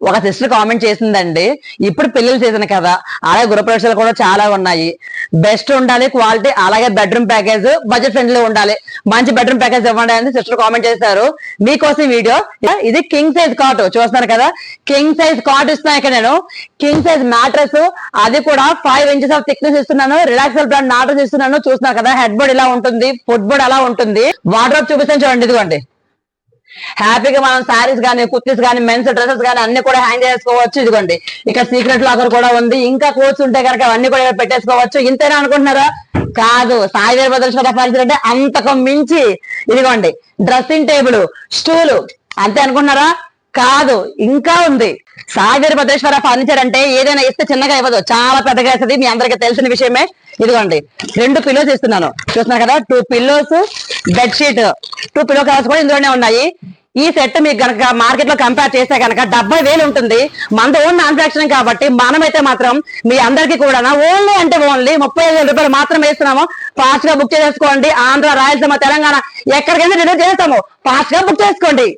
ఒక sister comment చేసిందండి, ఇప్పుడు పెళ్లిళ్ళు సీజన్ కదా, అలాగే గృహప్రవేశాలు కూడా చాలా ఉన్నాయి, బెస్ట్ ఉండాలి క్వాలిటీ, అలాగే బెడ్రూమ్ ప్యాకేజ్ బడ్జెట్ ఫ్రెండ్లీ ఉండాలి, మంచి బెడ్రూమ్ ప్యాకేజ్ ఇవ్వండి అని సిస్టర్ కామెంట్ చేశారు. మీకోసం వీడియో. ఇది కింగ్ సైజ్ కాట్ చూస్తున్నారు కదా, కింగ్ సైజ్ కాట్ ఇస్తున్నా ఇక్కడ నేను. కింగ్ సైజ్ మ్యాట్రస్, అది కూడా 5 inches ఆఫ్ థిక్నెస్ ఇస్తున్నాను. రిలాక్సల్ బ్రాండ్ మ్యాట్రస్ ఇస్తున్నాను. చూస్తున్నారు కదా, హెడ్ బోర్డ్ ఇలా ఉంటుంది, ఫుట్ బోర్డ్ అలా ఉంటుంది. వార్డ్రోబ్ చూపిస్తాను చూడండి, ఇదిగోండి. హ్యాపీగా మనం శారీస్ గానీ, కుర్తీస్ గానీ, మెన్స్ డ్రెస్సెస్ గానీ అన్ని కూడా హ్యాంగ్ చేసుకోవచ్చు. ఇదిగోండి, ఇక్కడ సీక్రెట్ లాకర్ కూడా ఉంది. ఇంకా కోట్స్ ఉంటే కనుక అవన్నీ కూడా పెట్టేసుకోవచ్చు. ఇంతేనా అనుకుంటున్నారా? కాదు, సాయి వేర్ భద్రేశ్వర ఫర్నిచర్ అంటే అంతకు మించి. ఇదిగోండి, డ్రెస్సింగ్ టేబుల్, స్టూలు, అంతే అనుకుంటున్నారా? కాదు, ఇంకా ఉంది. సాయి వేర్ భద్రేశ్వర ఫర్నిచర్ అంటే ఏదైనా ఇస్తే చిన్నగా ఇవ్వదు, చాలా పెద్దగా ఇస్తుంది. మీ అందరికీ తెలిసిన విషయమే. ఇదిగోండి, 2 పిల్లోస్ ఇస్తున్నాను. చూస్తున్నారు కదా, 2 పిల్లోస్, బెడ్షీట్, 2 పిల్లో కవర్స్ కూడా ఇందులోనే ఉన్నాయి. ఈ సెట్ మీకు కనుక మార్కెట్ లో కంపేర్ చేస్తే కనుక 70,000 ఉంటుంది. మన ఓన్ మ్యానుఫాక్చరింగ్ కాబట్టి మనమైతే మాత్రం మీ అందరికీ కూడా ఓన్లీ అంటే ఓన్లీ 35,000 రూపాయలు మాత్రమే ఇస్తున్నాము. ఫాస్ట్ గా బుక్ చేసుకోండి. ఆంధ్ర, రాయలసీమ, తెలంగాణ ఎక్కడికైనా డెలివరీ చేస్తాము. ఫాస్ట్ గా బుక్ చేసుకోండి.